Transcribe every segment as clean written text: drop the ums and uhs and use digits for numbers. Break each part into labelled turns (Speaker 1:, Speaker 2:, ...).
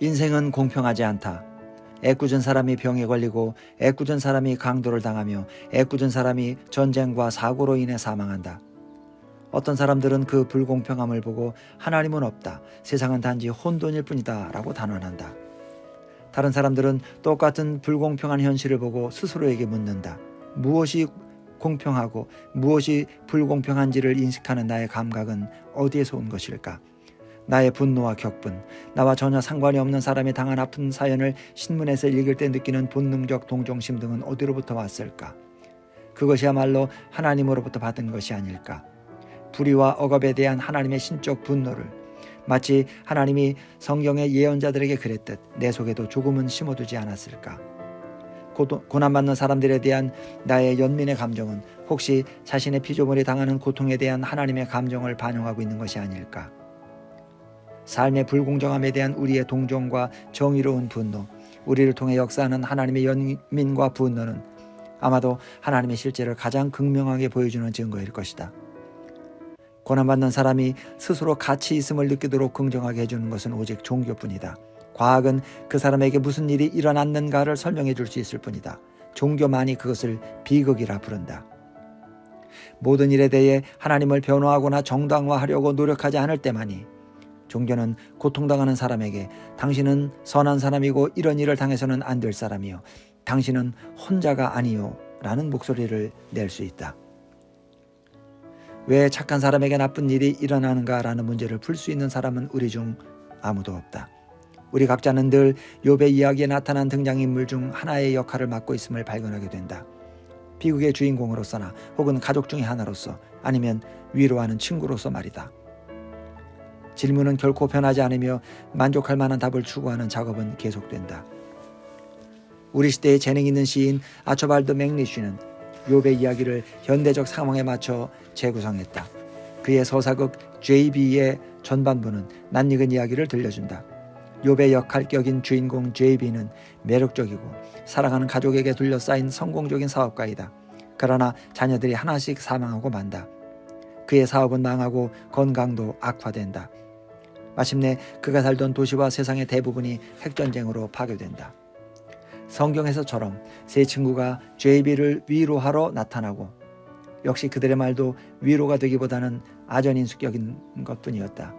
Speaker 1: 인생은 공평하지 않다. 애꿎은 사람이 병에 걸리고 애꿎은 사람이 강도를 당하며 애꿎은 사람이 전쟁과 사고로 인해 사망한다. 어떤 사람들은 그 불공평함을 보고 하나님은 없다, 세상은 단지 혼돈일 뿐이다 라고 단언한다. 다른 사람들은 똑같은 불공평한 현실을 보고 스스로에게 묻는다. 무엇이 공평하고 무엇이 불공평한지를 인식하는 나의 감각은 어디에서 온 것일까? 나의 분노와 격분, 나와 전혀 상관이 없는 사람이 당한 아픈 사연을 신문에서 읽을 때 느끼는 본능적 동정심 등은 어디로부터 왔을까? 그것이야말로 하나님으로부터 받은 것이 아닐까? 불의와 억압에 대한 하나님의 신적 분노를 마치 하나님이 성경의 예언자들에게 그랬듯 내 속에도 조금은 심어두지 않았을까? 고난받는 사람들에 대한 나의 연민의 감정은 혹시 자신의 피조물이 당하는 고통에 대한 하나님의 감정을 반영하고 있는 것이 아닐까? 삶의 불공정함에 대한 우리의 동정과 정의로운 분노, 우리를 통해 역사하는 하나님의 연민과 분노는 아마도 하나님의 실제를 가장 극명하게 보여주는 증거일 것이다. 고난받는 사람이 스스로 가치 있음을 느끼도록 긍정하게 해주는 것은 오직 종교뿐이다. 과학은 그 사람에게 무슨 일이 일어났는가를 설명해 줄 수 있을 뿐이다. 종교만이 그것을 비극이라 부른다. 모든 일에 대해 하나님을 변호하거나 정당화하려고 노력하지 않을 때만이 종교는 고통당하는 사람에게 당신은 선한 사람이고 이런 일을 당해서는 안 될 사람이요, 당신은 혼자가 아니요 라는 목소리를 낼 수 있다. 왜 착한 사람에게 나쁜 일이 일어나는가 라는 문제를 풀 수 있는 사람은 우리 중 아무도 없다. 우리 각자는 늘 욥의 이야기에 나타난 등장인물 중 하나의 역할을 맡고 있음을 발견하게 된다. 비극의 주인공으로서나 혹은 가족 중의 하나로서, 아니면 위로하는 친구로서 말이다. 질문은 결코 변하지 않으며 만족할 만한 답을 추구하는 작업은 계속된다. 우리 시대의 재능 있는 시인 아처발드 맥니쉬는 욥의 이야기를 현대적 상황에 맞춰 재구성했다. 그의 서사극 JB의 전반부는 낯익은 이야기를 들려준다. 욥의 역할격인 주인공 JB는 매력적이고 사랑하는 가족에게 둘러싸인 성공적인 사업가이다. 그러나 자녀들이 하나씩 사망하고 만다. 그의 사업은 망하고 건강도 악화된다. 마침내 그가 살던 도시와 세상의 대부분이 핵전쟁으로 파괴된다. 성경에서처럼 세 친구가 JB를 위로하러 나타나고 역시 그들의 말도 위로가 되기보다는 아전인수격인 것뿐이었다.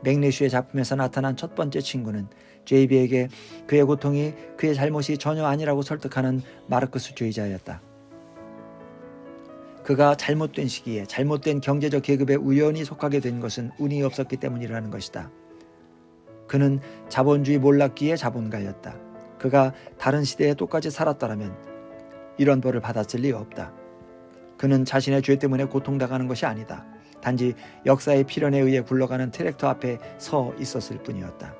Speaker 1: 맥니쉬의 작품에서 나타난 첫 번째 친구는 JB에게 그의 고통이 그의 잘못이 전혀 아니라고 설득하는 마르크스주의자였다. 그가 잘못된 시기에 잘못된 경제적 계급에 우연히 속하게 된 것은 운이 없었기 때문이라는 것이다. 그는 자본주의 몰락기의 자본가였다. 그가 다른 시대에 똑같이 살았더라면 이런 벌을 받았을 리 없다. 그는 자신의 죄 때문에 고통당하는 것이 아니다. 단지 역사의 필연에 의해 굴러가는 트랙터 앞에 서 있었을 뿐이었다.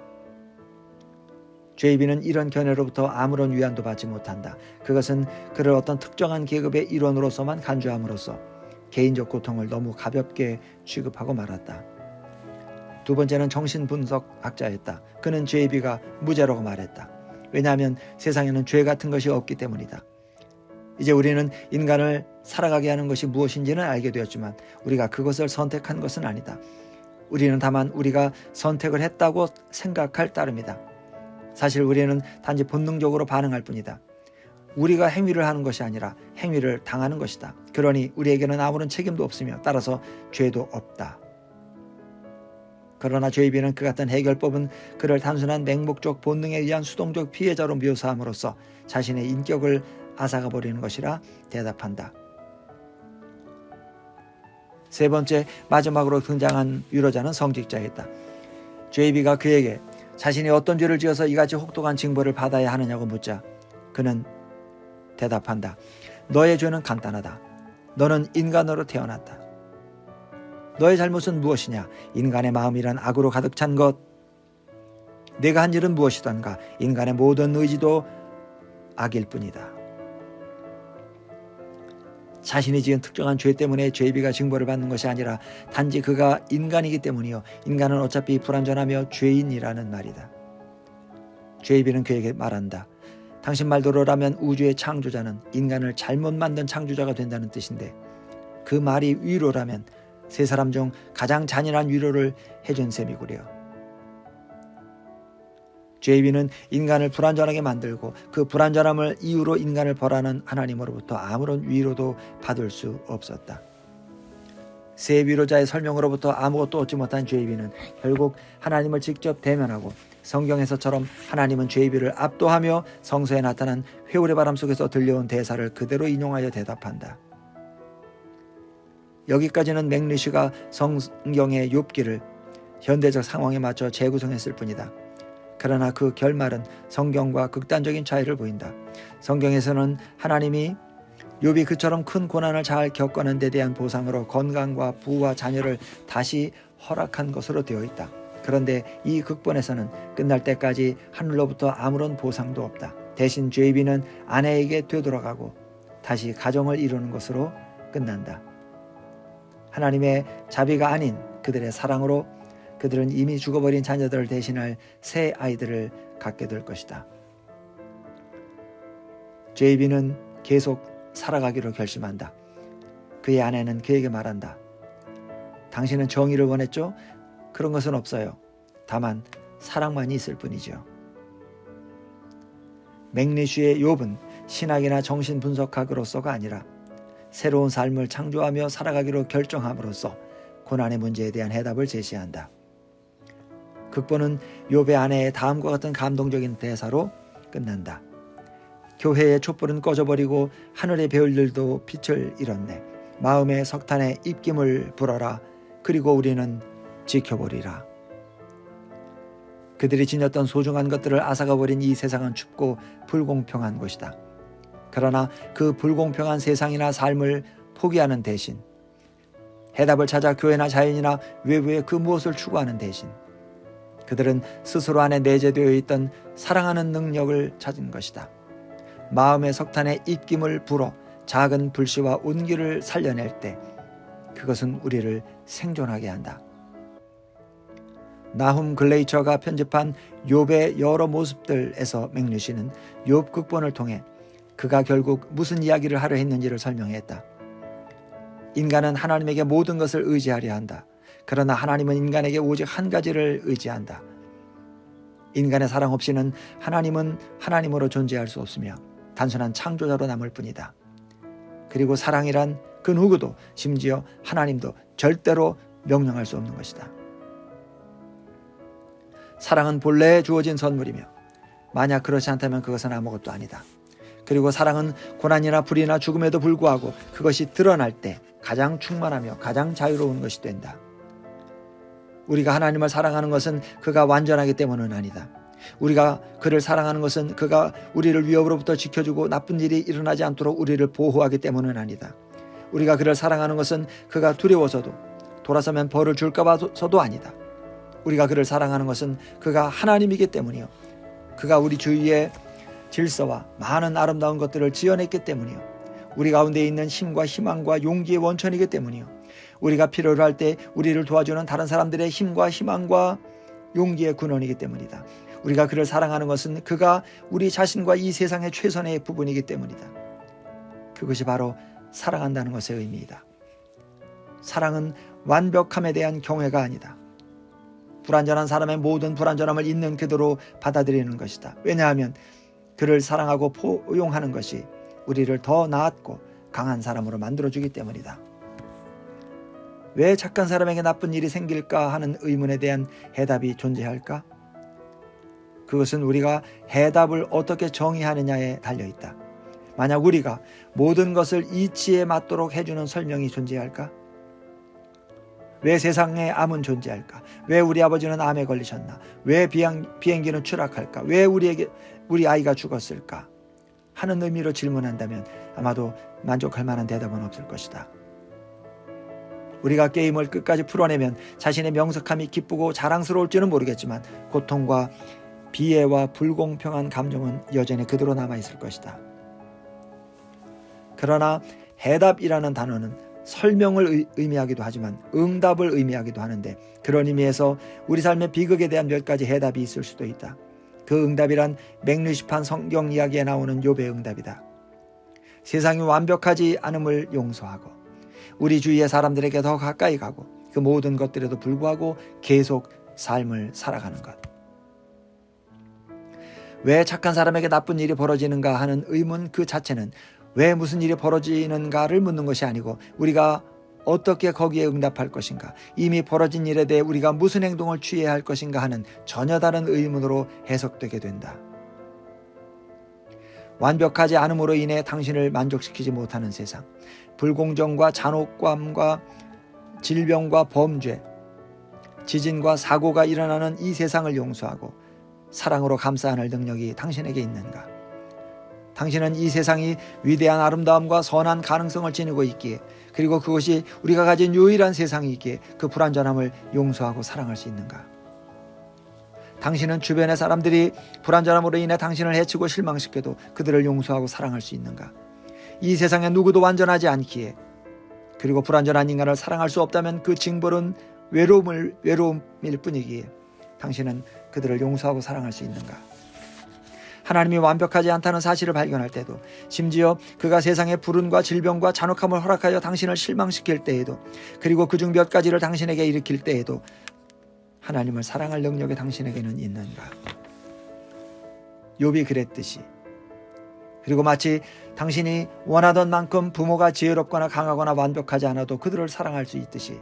Speaker 1: JB는 이런 견해로부터 아무런 위안도 받지 못한다. 그것은 그를 어떤 특정한 계급의 일원으로서만 간주함으로써 개인적 고통을 너무 가볍게 취급하고 말았다. 두 번째는 정신분석학자였다. 그는 JB가 무죄라고 말했다. 왜냐하면 세상에는 죄 같은 것이 없기 때문이다. 이제 우리는 인간을 살아가게 하는 것이 무엇인지는 알게 되었지만 우리가 그것을 선택한 것은 아니다. 우리는 다만 우리가 선택을 했다고 생각할 따름이다. 사실 우리는 단지 본능적으로 반응할 뿐이다. 우리가 행위를 하는 것이 아니라 행위를 당하는 것이다. 그러니 우리에게는 아무런 책임도 없으며 따라서 죄도 없다. 그러나 JB는 그 같은 해결법은 그를 단순한 맹목적 본능에 의한 수동적 피해자로 묘사함으로써 자신의 인격을 앗아가 버리는 것이라 대답한다. 세 번째, 마지막으로 등장한 위로자는 성직자였다. JB가 그에게 자신이 어떤 죄를 지어서 이같이 혹독한 징벌을 받아야 하느냐고 묻자 그는 대답한다. 너의 죄는 간단하다. 너는 인간으로 태어났다. 너의 잘못은 무엇이냐? 인간의 마음이란 악으로 가득 찬 것. 내가 한 일은 무엇이던가? 인간의 모든 의지도 악일 뿐이다. 자신이 지은 특정한 죄 때문에 JB가 징벌을 받는 것이 아니라 단지 그가 인간이기 때문이요, 인간은 어차피 불완전하며 죄인이라는 말이다. JB는 그에게 말한다. 당신 말대로라면 우주의 창조자는 인간을 잘못 만든 창조자가 된다는 뜻인데 그 말이 위로라면 세 사람 중 가장 잔인한 위로를 해준 셈이구려. 죄비는 인간을 불완전하게 만들고 그 불완전함을 이유로 인간을 벌하는 하나님으로부터 아무런 위로도 받을 수 없었다. 세 위로자의 설명으로부터 아무것도 얻지 못한 죄비는 결국 하나님을 직접 대면하고 성경에서처럼 하나님은 죄비를 압도하며 성서에 나타난 회오리 바람 속에서 들려온 대사를 그대로 인용하여 대답한다. 여기까지는 맥리쉬가 성경의 욥기를 현대적 상황에 맞춰 재구성했을 뿐이다. 그러나 그 결말은 성경과 극단적인 차이를 보인다. 성경에서는 하나님이 욥이 그처럼 큰 고난을 잘 겪어낸 데 대한 보상으로 건강과 부와 자녀를 다시 허락한 것으로 되어 있다. 그런데 이 극본에서는 끝날 때까지 하늘로부터 아무런 보상도 없다. 대신 죄비는 아내에게 되돌아가고 다시 가정을 이루는 것으로 끝난다. 하나님의 자비가 아닌 그들의 사랑으로 그들은 이미 죽어버린 자녀들을 대신할 새 아이들을 갖게 될 것이다. 죄비는 계속 살아가기로 결심한다. 그의 아내는 그에게 말한다. 당신은 정의를 원했죠? 그런 것은 없어요. 다만 사랑만이 있을 뿐이죠. 맥리쉬의 욥은 신학이나 정신분석학으로서가 아니라 새로운 삶을 창조하며 살아가기로 결정함으로써 고난의 문제에 대한 해답을 제시한다. 극본은 욥의 아내의 다음과 같은 감동적인 대사로 끝난다. 교회의 촛불은 꺼져버리고 하늘의 별들도 빛을 잃었네. 마음의 석탄에 입김을 불어라. 그리고 우리는 지켜보리라. 그들이 지녔던 소중한 것들을 앗아가버린 이 세상은 춥고 불공평한 곳이다. 그러나 그 불공평한 세상이나 삶을 포기하는 대신 해답을 찾아 교회나 자연이나 외부의 그 무엇을 추구하는 대신 그들은 스스로 안에 내재되어 있던 사랑하는 능력을 찾은 것이다. 마음의 석탄에 입김을 불어 작은 불씨와 온기를 살려낼 때 그것은 우리를 생존하게 한다. 나훔 글레이처가 편집한 욥의 여러 모습들에서 맥리쉬는 욥 극본을 통해 그가 결국 무슨 이야기를 하려 했는지를 설명했다. 인간은 하나님에게 모든 것을 의지하려 한다. 그러나 하나님은 인간에게 오직 한 가지를 의지한다. 인간의 사랑 없이는 하나님은 하나님으로 존재할 수 없으며 단순한 창조자로 남을 뿐이다. 그리고 사랑이란 그 누구도 심지어 하나님도 절대로 명령할 수 없는 것이다. 사랑은 본래 주어진 선물이며 만약 그렇지 않다면 그것은 아무것도 아니다. 그리고 사랑은 고난이나 불이나 죽음에도 불구하고 그것이 드러날 때 가장 충만하며 가장 자유로운 것이 된다. 우리가 하나님을 사랑하는 것은 그가 완전하기 때문은 아니다. 우리가 그를 사랑하는 것은 그가 우리를 위협으로부터 지켜주고 나쁜 일이 일어나지 않도록 우리를 보호하기 때문은 아니다. 우리가 그를 사랑하는 것은 그가 두려워서도 돌아서면 벌을 줄까 봐서도 아니다. 우리가 그를 사랑하는 것은 그가 하나님이기 때문이요. 그가 우리 주위의 질서와 많은 아름다운 것들을 지어냈기 때문이요. 우리 가운데 있는 힘과 희망과 용기의 원천이기 때문이요. 우리가 필요로 할 때 우리를 도와주는 다른 사람들의 힘과 희망과 용기의 근원이기 때문이다. 우리가 그를 사랑하는 것은 그가 우리 자신과 이 세상의 최선의 부분이기 때문이다. 그것이 바로 사랑한다는 것의 의미이다. 사랑은 완벽함에 대한 경외가 아니다. 불완전한 사람의 모든 불완전함을 있는 그대로 받아들이는 것이다. 왜냐하면 그를 사랑하고 포용하는 것이 우리를 더 나았고 강한 사람으로 만들어주기 때문이다. 왜 착한 사람에게 나쁜 일이 생길까 하는 의문에 대한 해답이 존재할까? 그것은 우리가 해답을 어떻게 정의하느냐에 달려있다. 만약 우리가 모든 것을 이치에 맞도록 해주는 설명이 존재할까? 왜 세상에 암은 존재할까? 왜 우리 아버지는 암에 걸리셨나? 왜 비행기는 추락할까? 왜 우리 아이가 죽었을까? 하는 의미로 질문한다면 아마도 만족할 만한 대답은 없을 것이다. 우리가 게임을 끝까지 풀어내면 자신의 명석함이 기쁘고 자랑스러울지는 모르겠지만 고통과 비애와 불공평한 감정은 여전히 그대로 남아있을 것이다. 그러나 해답이라는 단어는 설명을 의미하기도 하지만 응답을 의미하기도 하는데 그런 의미에서 우리 삶의 비극에 대한 몇 가지 해답이 있을 수도 있다. 그 응답이란 맥리쉬판 성경 이야기에 나오는 욥의 응답이다. 세상이 완벽하지 않음을 용서하고 우리 주위의 사람들에게 더 가까이 가고 그 모든 것들에도 불구하고 계속 삶을 살아가는 것. 왜 착한 사람에게 나쁜 일이 벌어지는가 하는 의문 그 자체는 왜 무슨 일이 벌어지는가를 묻는 것이 아니고 우리가 어떻게 거기에 응답할 것인가, 이미 벌어진 일에 대해 우리가 무슨 행동을 취해야 할 것인가 하는 전혀 다른 의문으로 해석되게 된다. 완벽하지 않음으로 인해 당신을 만족시키지 못하는 세상, 불공정과 잔혹감과 질병과 범죄, 지진과 사고가 일어나는 이 세상을 용서하고 사랑으로 감싸 안을 능력이 당신에게 있는가? 당신은 이 세상이 위대한 아름다움과 선한 가능성을 지니고 있기에, 그리고 그것이 우리가 가진 유일한 세상이기에 그 불완전함을 용서하고 사랑할 수 있는가? 당신은 주변의 사람들이 불완전함으로 인해 당신을 해치고 실망시켜도 그들을 용서하고 사랑할 수 있는가? 이 세상에 누구도 완전하지 않기에, 그리고 불완전한 인간을 사랑할 수 없다면 그 징벌은 외로움일 뿐이기에 당신은 그들을 용서하고 사랑할 수 있는가? 하나님이 완벽하지 않다는 사실을 발견할 때도, 심지어 그가 세상에 불운과 질병과 잔혹함을 허락하여 당신을 실망시킬 때에도, 그리고 그중 몇 가지를 당신에게 일으킬 때에도 하나님을 사랑할 능력이 당신에게는 있는가? 욥이 그랬듯이, 그리고 마치 당신이 원하던 만큼 부모가 지혜롭거나 강하거나 완벽하지 않아도 그들을 사랑할 수 있듯이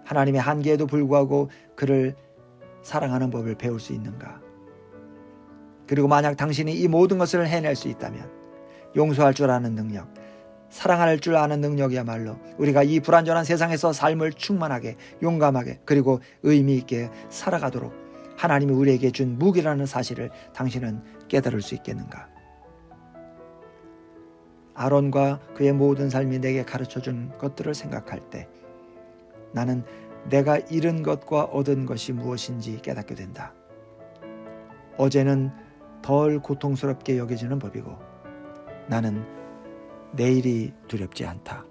Speaker 1: 하나님의 한계에도 불구하고 그를 사랑하는 법을 배울 수 있는가? 그리고 만약 당신이 이 모든 것을 해낼 수 있다면 용서할 줄 아는 능력, 사랑할 줄 아는 능력이야말로 우리가 이 불완전한 세상에서 삶을 충만하게, 용감하게, 그리고 의미 있게 살아가도록 하나님이 우리에게 준 무기라는 사실을 당신은 깨달을 수 있겠는가? 아론과 그의 모든 삶이 내게 가르쳐준 것들을 생각할 때 나는 내가 잃은 것과 얻은 것이 무엇인지 깨닫게 된다. 어제는 덜 고통스럽게 여겨지는 법이고 나는 내일이 두렵지 않다.